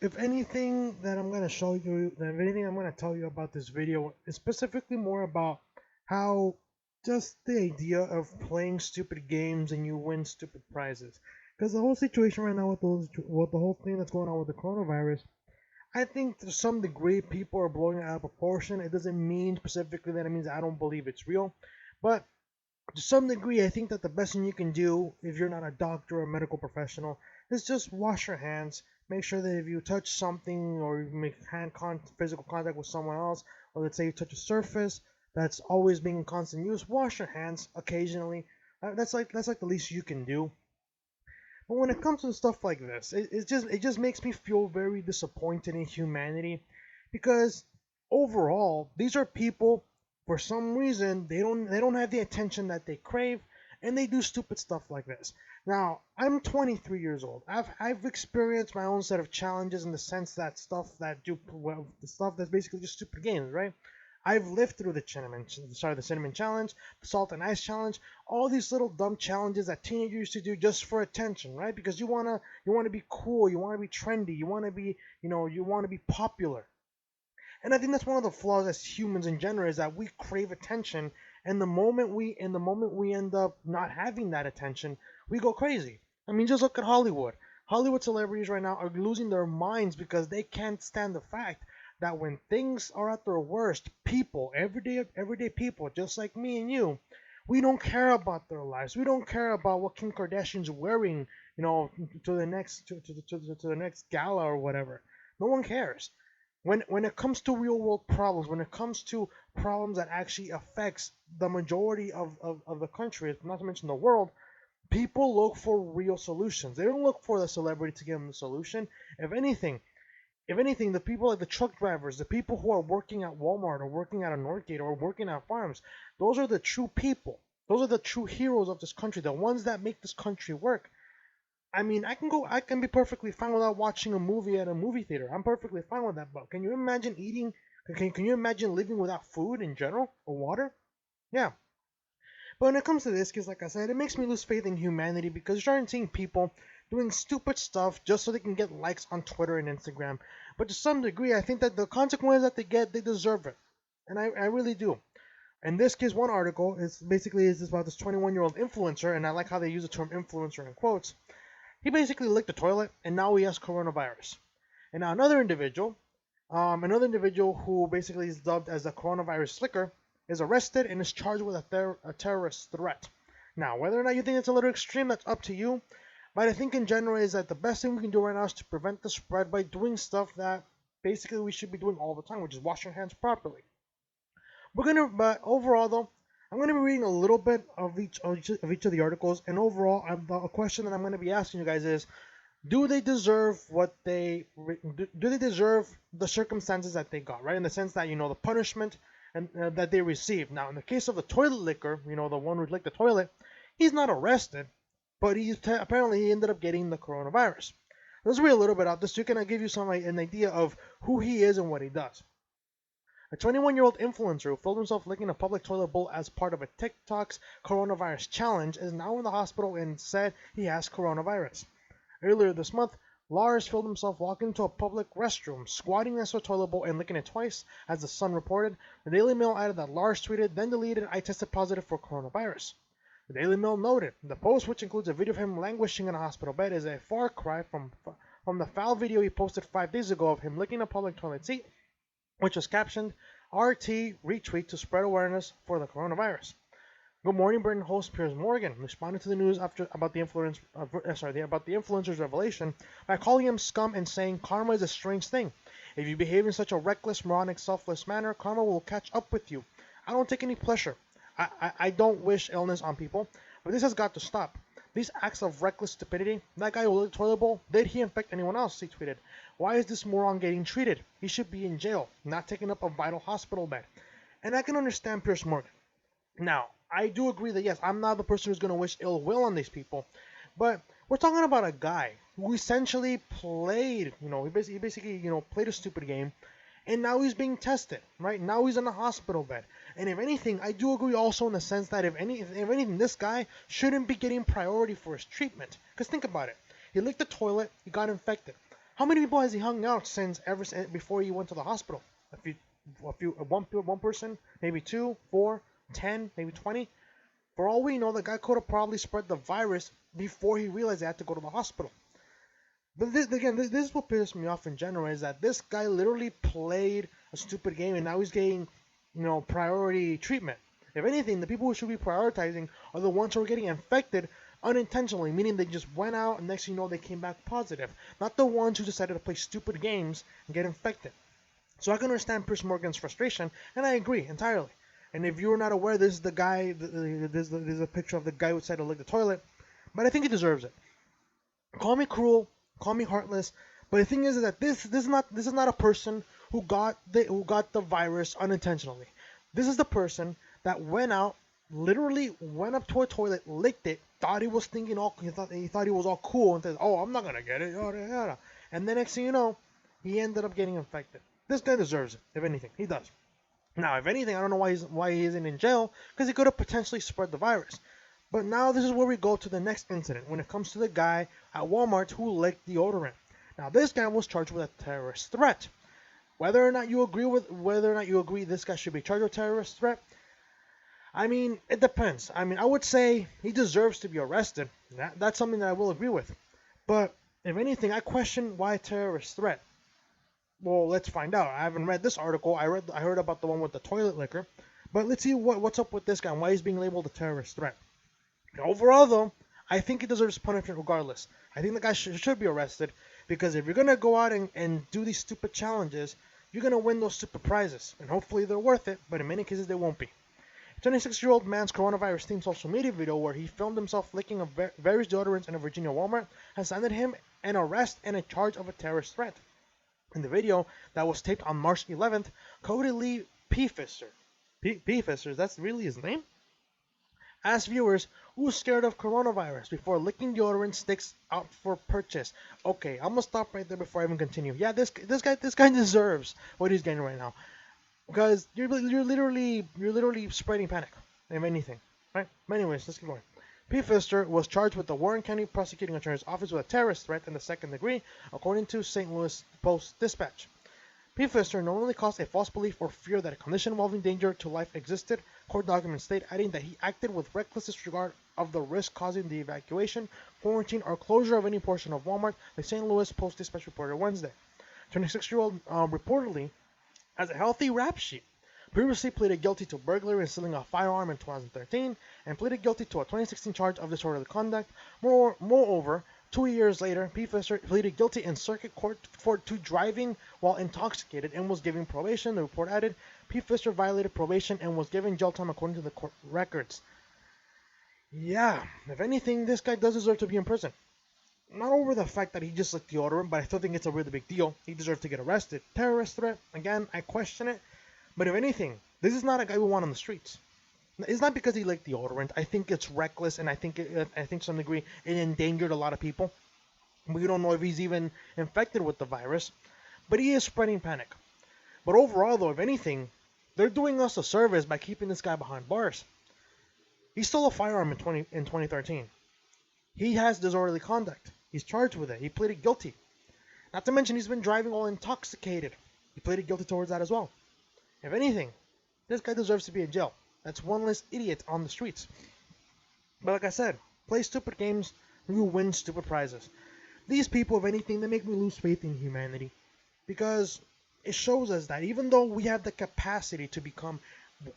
if anything that I'm gonna show you, if anything I'm gonna tell you about this video is specifically more about how just the idea of playing stupid games and you win stupid prizes. Because the whole situation right now with the whole thing that's going on with the coronavirus, I think to some degree people are blowing it out of proportion. It doesn't mean specifically that it means I don't believe it's real, but to some degree, I think that the best thing you can do if you're not a doctor or a medical professional is just wash your hands. Make sure that if you touch something or you make physical contact with someone else, or let's say you touch a surface that's always being in constant use, wash your hands occasionally. That's like the least you can do. But when it comes to stuff like this, it just makes me feel very disappointed in humanity, because overall these are people, for some reason they don't have the attention that they crave, and they do stupid stuff like this. Now I'm 23 years old. I've experienced my own set of challenges in the sense that the stuff that's basically just stupid games, right? I've lived through the cinnamon challenge, the salt and ice challenge, all these little dumb challenges that teenagers used to do just for attention, right? Because you wanna be cool, you wanna be trendy, you wanna be popular. And I think that's one of the flaws as humans in general is that we crave attention, and the moment we end up not having that attention, we go crazy. I mean, just look at Hollywood. Hollywood celebrities right now are losing their minds because they can't stand the fact that when things are at their worst, people, everyday people, just like me and you, we don't care about their lives. We don't care about what Kim Kardashian's wearing, to the next gala or whatever. No one cares. When it comes to real world problems, when it comes to problems that actually affects the majority of the country, not to mention the world, people look for real solutions. They don't look for the celebrity to give them the solution. If anything, the people like the truck drivers, the people who are working at Walmart or working at a Northgate or working at farms, those are the true people. Those are the true heroes of this country, the ones that make this country work. I mean, I can be perfectly fine without watching a movie at a movie theater. I'm perfectly fine with that. But can you imagine eating? Can you imagine living without food in general or water? Yeah. But when it comes to this, because like I said, it makes me lose faith in humanity because you're starting seeing people doing stupid stuff just so they can get likes on Twitter and Instagram. But to some degree, I think that the consequences that they get, they deserve it, and I really do. In this case, one article is about this 21-year-old influencer, and I like how they use the term influencer in quotes. He basically licked the toilet, and now he has coronavirus. And now another individual who basically is dubbed as the coronavirus slicker, is arrested and is charged with a terrorist threat. Now, whether or not you think it's a little extreme, that's up to you. But I think in general is that the best thing we can do right now is to prevent the spread by doing stuff that basically we should be doing all the time, which is wash your hands properly. But overall though, I'm gonna be reading a little bit of each of the articles, and overall, a question that I'm gonna be asking you guys is: do they deserve do they deserve the circumstances that they got, right? In the sense that the punishment and that they received. Now, in the case of the toilet licker, the one who licked the toilet, he's not arrested, but apparently he ended up getting the coronavirus. Let's read a little bit out this so can give you an idea of who he is and what he does. A 21-year-old influencer who filmed himself licking a public toilet bowl as part of a TikTok's coronavirus challenge is now in the hospital and said he has coronavirus. Earlier this month, Lars filmed himself walking into a public restroom, squatting next to a toilet bowl and licking it twice, as the Sun reported. The Daily Mail added that Lars tweeted, then deleted, "I tested positive for coronavirus." The Daily Mail noted, the post, which includes a video of him languishing in a hospital bed, is a far cry from the foul video he posted 5 days ago of him licking a public toilet seat, which was captioned RT retweet to spread awareness for the coronavirus. Good Morning Britain host Piers Morgan responded to the news about the influencer's revelation by calling him scum and saying karma is a strange thing. If you behave in such a reckless, moronic, selfless manner, karma will catch up with you. I don't take any pleasure. I don't wish illness on people, but this has got to stop. These acts of reckless stupidity. That guy who licked the toilet bowl, did he infect anyone else? He tweeted. Why is this moron getting treated? He should be in jail, not taking up a vital hospital bed. And I can understand Piers Morgan. Now, I do agree that yes, I'm not the person who's going to wish ill will on these people, but we're talking about a guy who essentially played, he basically, played a stupid game, and now he's being tested, right? Now he's in a hospital bed. And if anything, I do agree also in the sense that if anything, this guy shouldn't be getting priority for his treatment. Because think about it. He licked the toilet, he got infected. How many people has he hung out since ever since before he went to the hospital? One person, maybe two, four, 10, maybe 20. For all we know, the guy could have probably spread the virus before he realized he had to go to the hospital. But this is what pisses me off in general is that this guy literally played a stupid game and now he's getting, priority treatment. If anything, the people who should be prioritizing are the ones who are getting infected unintentionally, meaning they just went out and next thing you know they came back positive, not the ones who decided to play stupid games and get infected. So I can understand Piers Morgan's frustration, and I agree entirely. And if you're not aware, this is the guy. There's a picture of the guy who decided to lick the toilet, but I think he deserves it. Call me cruel, call me heartless, but the thing is that this is not a person who got the virus unintentionally. This is the person that went out, literally went up to a toilet, licked it, thought he was thinking all he thought he was all cool and said, "Oh, I'm not gonna get it," yada yada. And the next thing you know, he ended up getting infected. This guy deserves it. If anything, he does. Now, if anything, I don't know why he isn't in jail because he could have potentially spread the virus. But now this is where we go to the next incident when it comes to the guy at Walmart who licked deodorant. Now this guy was charged with a terrorist threat. Whether or not you agree this guy should be charged with terrorist threat, I mean it depends. I mean I would say he deserves to be arrested. That's something that I will agree with. But if anything, I question why terrorist threat. Well, let's find out. I haven't read this article. I heard about the one with the toilet liquor, but let's see what's up with this guy and why he's being labeled a terrorist threat. Overall, though, I think he deserves punishment regardless. I think the guy should be arrested because if you're gonna go out and do these stupid challenges, you're gonna win those stupid prizes, and hopefully they're worth it. But in many cases, they won't be. 26-year-old man's coronavirus-themed social media video where he filmed himself licking various deodorants in a Virginia Walmart has landed him an arrest and a charge of a terrorist threat. In the video that was taped on March 11th, Cody Lee Peafister, Peafister, that's really his name? Asked viewers who's scared of coronavirus before licking deodorant sticks out for purchase. Okay, I'm gonna stop right there before I even continue. Yeah, this guy deserves what he's getting right now because you're literally spreading panic, if anything, right? But anyways, let's keep going. P. Pfister was charged with the Warren County Prosecuting Attorney's Office with a terrorist threat in the second degree, according to St. Louis Post-Dispatch. P. Pfister not only caused a false belief or fear that a condition involving danger to life existed, court documents state, adding that he acted with reckless disregard of the risk causing the evacuation, quarantine, or closure of any portion of Walmart, the St. Louis Post-Dispatch reported Wednesday. 26-year-old reportedly has a healthy rap sheet. Previously pleaded guilty to burglary and stealing a firearm in 2013, and pleaded guilty to a 2016 charge of disorderly conduct. Moreover, 2 years later, P. Pfister pleaded guilty in circuit court to driving while intoxicated and was given probation. The report added, P. Pfister violated probation and was given jail time according to the court records. Yeah, if anything, this guy does deserve to be in prison. Not over the fact that he just licked deodorant, but I still think it's a really big deal. He deserves to get arrested. Terrorist threat, again, I question it. But if anything, this is not a guy we want on the streets. It's not because he liked deodorant. I think it's reckless, and I think to some degree it endangered a lot of people. We don't know if he's even infected with the virus, but he is spreading panic. But overall, though, if anything, they're doing us a service by keeping this guy behind bars. He stole a firearm in 2013. He has disorderly conduct. He's charged with it. He pleaded guilty. Not to mention he's been driving while intoxicated. He pleaded guilty towards that as well. If anything, this guy deserves to be in jail. That's one less idiot on the streets. But like I said, play stupid games, you win stupid prizes. These people, if anything, they make me lose faith in humanity. Because it shows us that even though we have the capacity to become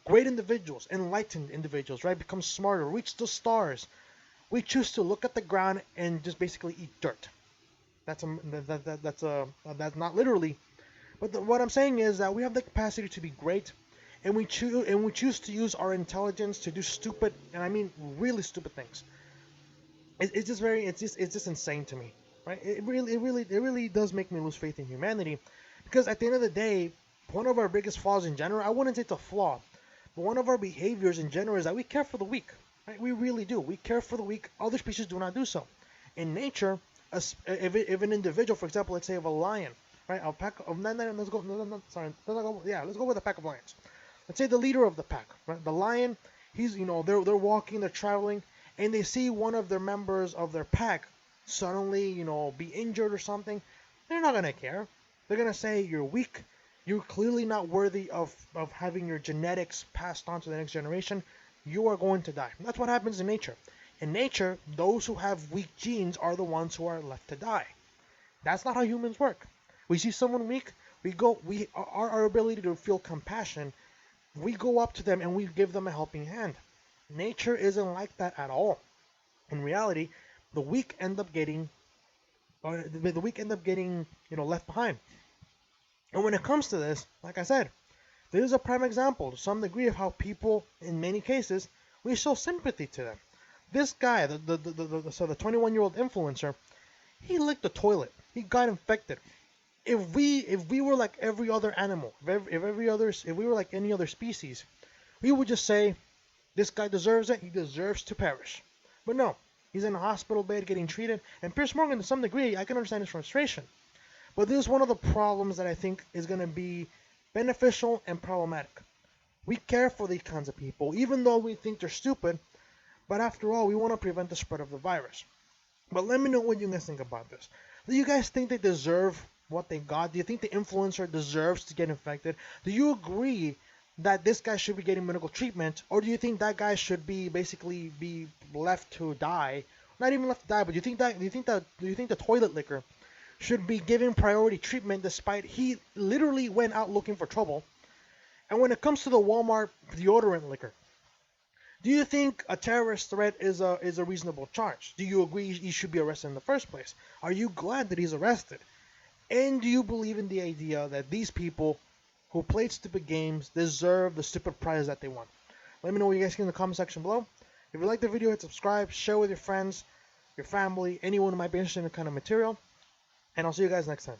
great individuals, enlightened individuals, right? Become smarter, reach the stars, we choose to look at the ground and just basically eat dirt. That's not literally. But what I'm saying is that we have the capacity to be great, and we choose to use our intelligence to do stupid, and I mean really stupid things. It's just insane to me, right? It really does make me lose faith in humanity, because at the end of the day, one of our biggest flaws in general, I wouldn't say it's a flaw, but one of our behaviors in general is that we care for the weak, right? We really do. We care for the weak. Other species do not do so. In nature, if an individual, for example, let's say of a lion. Right, a pack of let's go. Let's go with a pack of lions. Let's say the leader of the pack, right? The lion, they're walking, they're traveling, and they see one of their members of their pack suddenly, be injured or something. They're not gonna care. They're gonna say you're weak. You're clearly not worthy of having your genetics passed on to the next generation. You are going to die. That's what happens in nature. In nature, those who have weak genes are the ones who are left to die. That's not how humans work. We see someone weak, our ability to feel compassion, we go up to them and we give them a helping hand. Nature isn't like that at all. In reality, the weak end up getting left behind. And when it comes to this, like I said, this is a prime example to some degree of how people, in many cases, we show sympathy to them. This guy, the 21-year-old influencer, he licked the toilet. He got infected. If we were like every other animal, if we were like any other species, we would just say this guy deserves it. He deserves to perish. But no, he's in a hospital bed getting treated. And Piers Morgan, to some degree, I can understand his frustration. But this is one of the problems that I think is going to be beneficial and problematic. We care for these kinds of people, even though we think they're stupid. But after all, we want to prevent the spread of the virus. But let me know what you guys think about this. Do you guys think they deserve what they got? Do you think the influencer deserves to get infected? Do you agree that this guy should be getting medical treatment, or do you think that guy should be basically be left to die? Not even left to die, but do you think the toilet licker should be given priority treatment despite he literally went out looking for trouble? And when it comes to the Walmart deodorant licker, do you think a terrorist threat is a reasonable charge? Do you agree he should be arrested in the first place? Are you glad that he's arrested? And do you believe in the idea that these people who played stupid games deserve the stupid prize that they won? Let me know what you guys think in the comment section below. If you like the video, hit subscribe, share with your friends, your family, anyone who might be interested in the kind of material. And I'll see you guys next time.